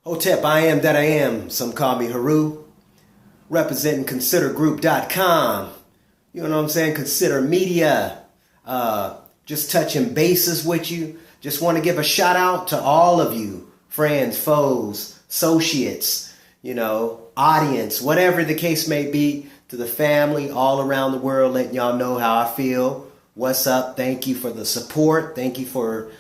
Hotep, I am that I am. Some call me Haru. Representing ConsiderGroup.com. You know what I'm saying? Consider Media. Just touching bases with you. Just want to give a shout out to all of you. Friends, foes, associates, audience, whatever the case may be. To the family all around the world, letting y'all know how I feel. What's up? Thank you for the support. Thank you for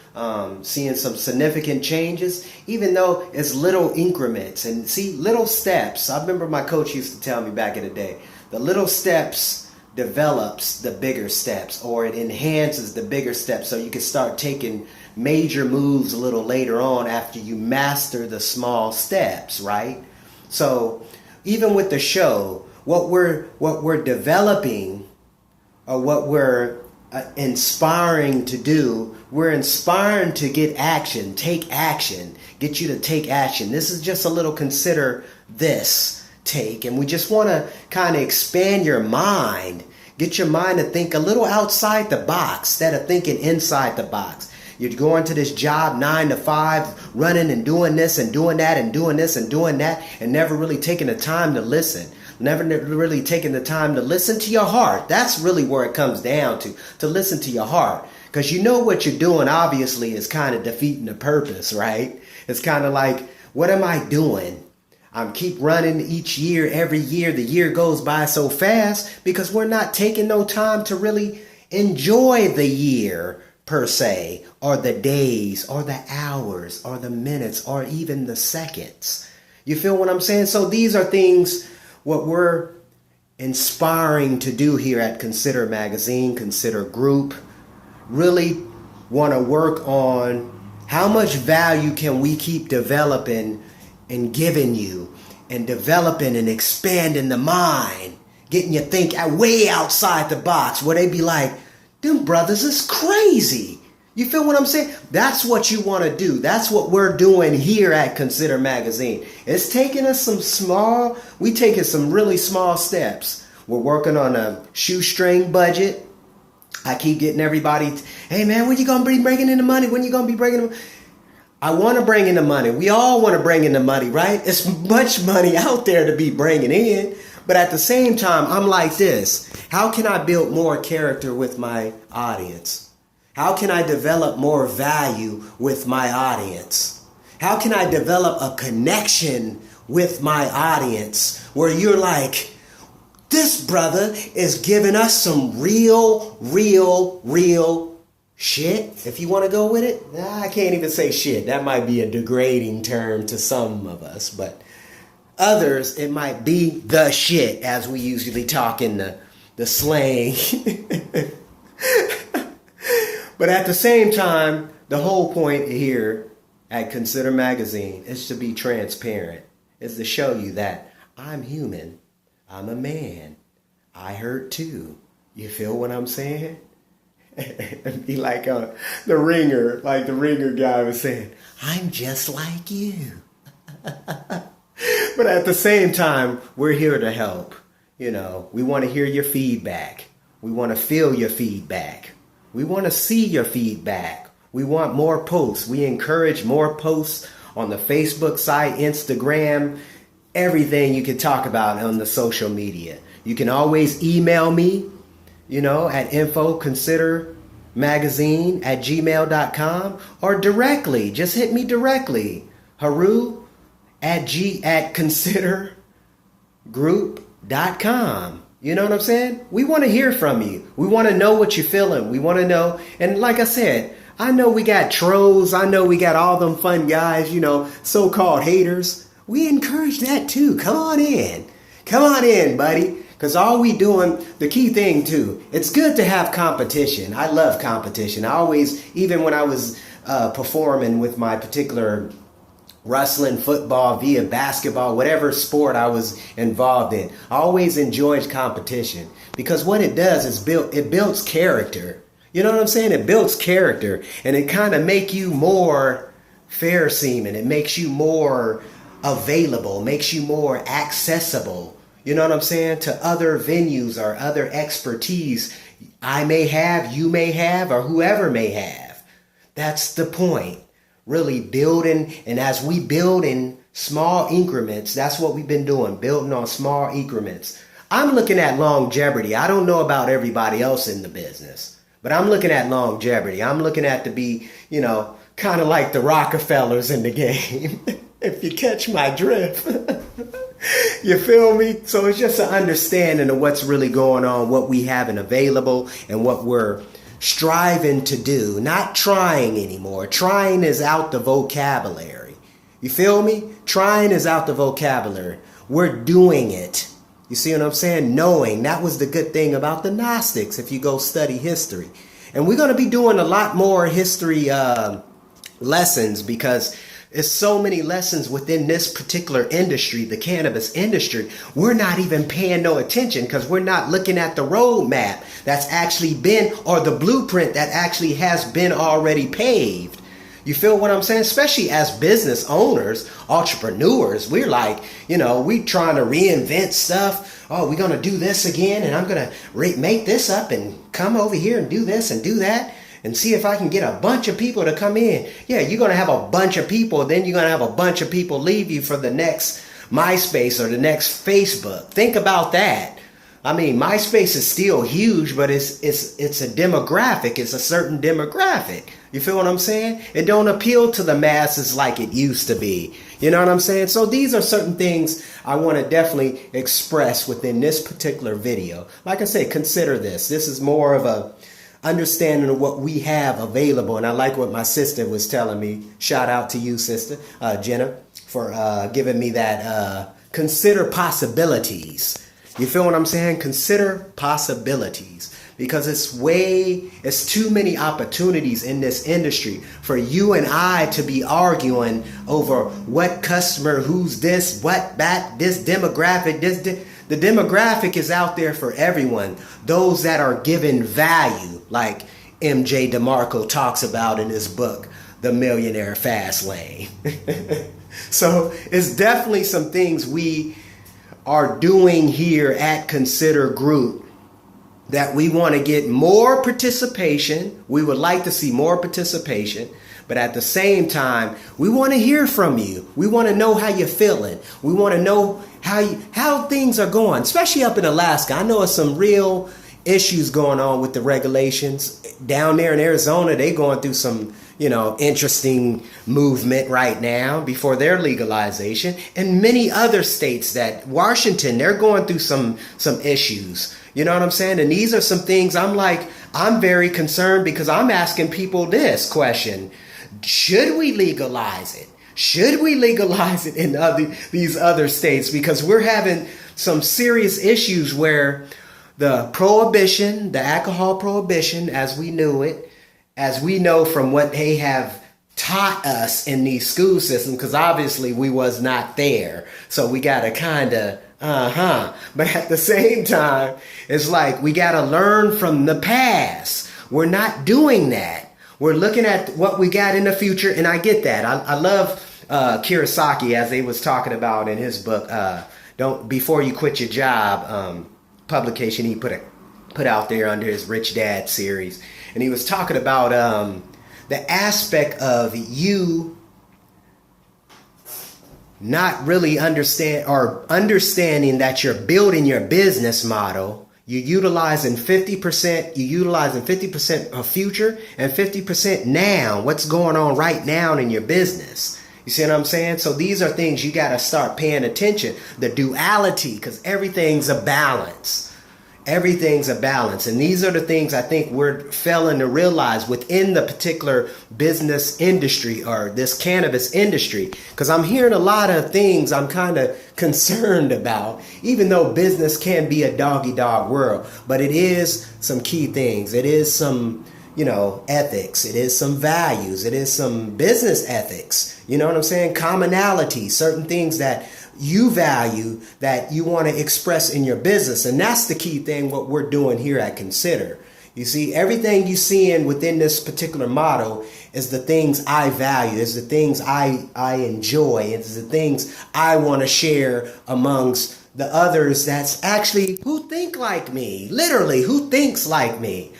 seeing some significant changes, even though it's little increments and little steps. I remember my coach used to tell me back in the day, the little steps develops the bigger steps, or it enhances the bigger steps, so you can start taking major moves a little later on after you master the small steps, right? So even with the show, what we're developing, or what we're inspiring to do, we're inspiring to get action, take action, get you to take action. This is just a little consider this take, and we just want to kind of expand your mind, get your mind to think a little outside the box instead of thinking inside the box. You're going to this job 9 to 5, running and doing this and doing that and doing this and doing that, and never really taking the time to listen. Never really taking the time to listen to your heart. That's really where it comes down to listen to your heart. Because you know what you're doing, obviously, is kind of defeating the purpose, right? It's kind of like, what am I doing? I'm keep running each year, every year. The year goes by so fast because we're not taking no time to really enjoy the year per se, or the days, or the hours, or the minutes, or even the seconds. You feel what I'm saying? So these are things what we're inspiring to do here at Consider Magazine, Consider Group. Really want to work on how much value can we keep developing and giving you, and developing and expanding the mind, getting you think way outside the box, where they be like, them brothers is crazy. You feel what I'm saying? That's what you want to do. That's what we're doing here at Consider Magazine. It's taking us we taking some really small steps. We're working on a shoestring budget. I keep getting everybody, hey man, when you going to be bringing in the money? When you going to be bringing the I want to bring in the money. We all want to bring in the money, right? It's much money out there to be bringing in. But at the same time, I'm like this. How can I build more character with my audience? How can I develop more value with my audience? How can I develop a connection with my audience where you're like, this brother is giving us some real shit, if you want to go with it? I can't even say shit. That might be a degrading term to some of us, but others, it might be the shit, as we usually talk in the slang. But at the same time, the whole point here at Consider Magazine is to be transparent, is to show you that I'm human, I'm a man, I hurt too. You feel what I'm saying? And be like the ringer guy was saying, I'm just like you. But at the same time, we're here to help. We want to hear your feedback. We want to feel your feedback. We want to see your feedback. We want more posts. We encourage more posts on the Facebook site, Instagram, everything you can talk about on the social media. You can always email me, at info.considermagazine@gmail.com, or directly. Just hit me directly. Haru at considergroup.com. You know what I'm saying? We want to hear from you. We want to know what you're feeling. We want to know. And like I said, I know we got trolls. I know we got all them fun guys, so-called haters. We encourage that too. Come on in. Come on in, buddy. Because all we doing, the key thing too, it's good to have competition. I love competition. I always, even when I was performing with my particular wrestling, football, via basketball, whatever sport I was involved in, I always enjoyed competition, because what it does is it builds character. You know what I'm saying? It builds character, and it kind of make you more fair seeming. It makes you more available, makes you more accessible. You know what I'm saying? To other venues or other expertise I may have, you may have, or whoever may have. That's the point. really building. And as we build in small increments, that's what we've been doing, building on small increments. I'm looking at longevity. I don't know about everybody else in the business, but I'm looking at longevity. I'm looking at to be, kind of like the Rockefellers in the game. If you catch my drift. You feel me? So it's just an understanding of what's really going on, what we have available, and what we're striving to do. Not trying anymore. Trying is out the vocabulary. You feel me? Trying is out the vocabulary. We're doing it. You see what I'm saying? Knowing. That was the good thing about the Gnostics, if you go study history. And we're going to be doing a lot more history lessons, because it's so many lessons within this particular industry, the cannabis industry. We're not even paying no attention because we're not looking at the roadmap that's actually been, or the blueprint that actually has been already paved. You feel what I'm saying? Especially as business owners, entrepreneurs, we're like, we trying to reinvent stuff. Oh, we're going to do this again, and I'm going to make this up and come over here and do this and do that and see if I can get a bunch of people to come in. Yeah, you're going to have a bunch of people. Then you're going to have a bunch of people leave you for the next MySpace or the next Facebook. Think about that. I mean, MySpace is still huge, but it's a demographic. It's a certain demographic. You feel what I'm saying? It don't appeal to the masses like it used to be. You know what I'm saying? So these are certain things I want to definitely express within this particular video. Like I say, consider this. This is more of a understanding of what we have available. And I like what my sister was telling me. Shout out to you, sister, Jenna, for giving me that consider possibilities. You feel what I'm saying? Consider possibilities, because it's too many opportunities in this industry for you and I to be arguing over what customer, who's this, what that, this demographic, the demographic is out there for everyone. Those that are given value, like MJ DeMarco talks about in his book, The Millionaire Fast Lane. So it's definitely some things we are doing here at Konsider Group that we want to get more participation. We would like to see more participation, but at the same time, we want to hear from you. We want to know how you're feeling. We want to know how things are going, especially up in Alaska. I know there's some real issues going on with the regulations. Down there in Arizona, they going through some interesting movement right now before their legalization, and many other states, that Washington, they're going through some issues. You know what I'm saying? And these are some things I'm very concerned, because I'm asking people this question: should we legalize it? Should we legalize it in these other states? Because we're having some serious issues where the prohibition, the alcohol prohibition, as we knew it, as we know from what they have taught us in these school systems, because obviously we was not there. So we got to kind of, But at the same time, it's like we got to learn from the past. We're not doing that. We're looking at what we got in the future. And I get that. I love Kiyosaki, as they was talking about in his book, Before You Quit Your Job, publication he put out there under his Rich Dad series. And he was talking about the aspect of you not really understanding that you're building your business model. You're utilizing 50% of future and 50% now. What's going on right now in your business? You see what I'm saying? So these are things you got to start paying attention. The duality, because everything's a balance. Everything's a balance. And these are the things I think we're failing to realize within the particular business industry, or this cannabis industry. Because I'm hearing a lot of things I'm kind of concerned about, even though business can be a dog-eat-dog world. But it is some key things. It is some, ethics. It is some values. It is some business ethics. You know what I'm saying? Commonality, certain things that you value that you want to express in your business. And that's the key thing, what we're doing here at Konsider. You see, everything you see within this particular model is the things I value, is the things I enjoy, it's the things I want to share amongst the others that's actually who think like me, literally who thinks like me.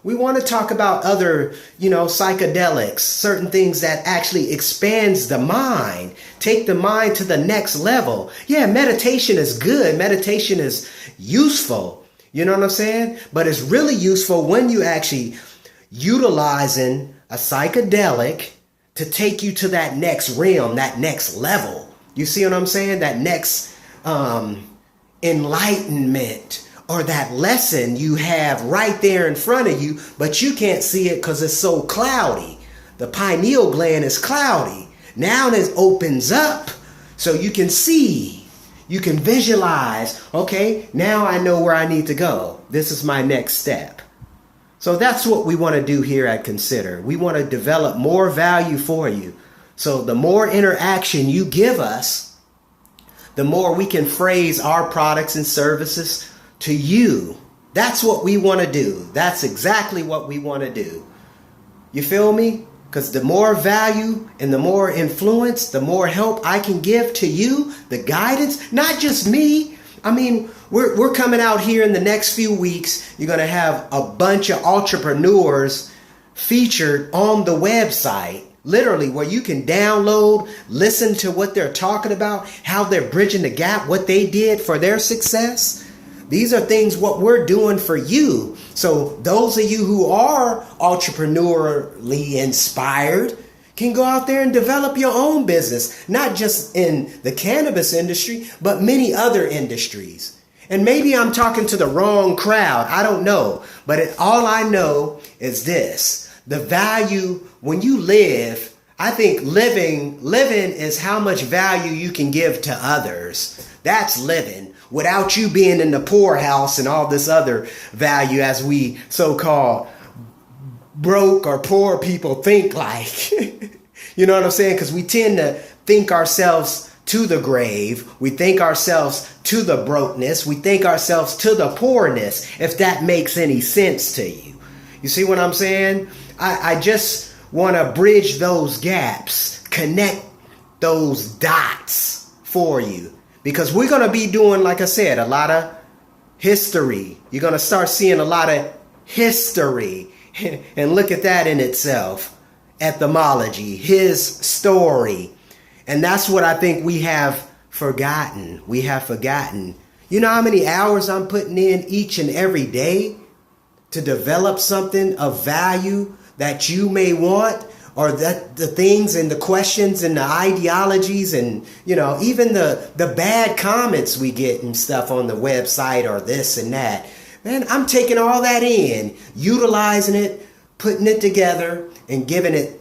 We want to talk about other, psychedelics, certain things that actually expands the mind, take the mind to the next level. Yeah, meditation is good. Meditation is useful. You know what I'm saying? But it's really useful when you actually utilizing a psychedelic to take you to that next realm, that next level. You see what I'm saying? That next enlightenment, or that lesson you have right there in front of you, but you can't see it because it's so cloudy. The pineal gland is cloudy. Now it opens up so you can see, you can visualize, okay, now I know where I need to go. This is my next step. So that's what we want to do here at Konsider. We want to develop more value for you. So the more interaction you give us, the more we can phrase our products and services to you. That's what we want to do. That's exactly what we want to do. You feel me? Because the more value and the more influence, the more help I can give to you, the guidance, not just me. I mean, we're coming out here in the next few weeks. You're going to have a bunch of entrepreneurs featured on the website, literally, where you can download, listen to what they're talking about, how they're bridging the gap, what they did for their success. These are things what we're doing for you. So those of you who are entrepreneurially inspired can go out there and develop your own business, not just in the cannabis industry, but many other industries. And maybe I'm talking to the wrong crowd. I don't know. But all I know is this. The value when you live, I think living is how much value you can give to others. That's living without you being in the poorhouse and all this other value as we so-called broke or poor people think like. You know what I'm saying? Because we tend to think ourselves to the grave. We think ourselves to the brokenness. We think ourselves to the poorness, if that makes any sense to you. You see what I'm saying? I just want to bridge those gaps, connect those dots for you. Because we're going to be doing, like I said, a lot of history. You're going to start seeing a lot of history. And look at that in itself. Etymology, his story. And that's what I think we have forgotten. We have forgotten. You know how many hours I'm putting in each and every day to develop something of value that you may want? Or that the things and the questions and the ideologies and, even the bad comments we get and stuff on the website or this and that. Man, I'm taking all that in, utilizing it, putting it together and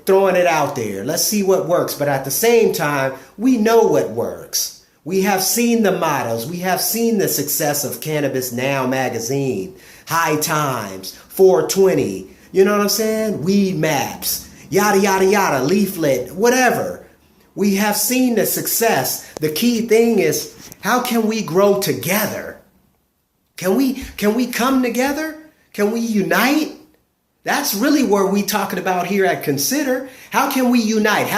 throwing it out there. Let's see what works. But at the same time, we know what works. We have seen the mottos. We have seen the success of Cannabis Now magazine, High Times, 420. You know what I'm saying? Weed maps. Yada, yada, yada, leaflet, whatever. We have seen the success. The key thing is, how can we grow together? Can we come together? Can we unite? That's really what we're talking about here at Konsider. How can we unite?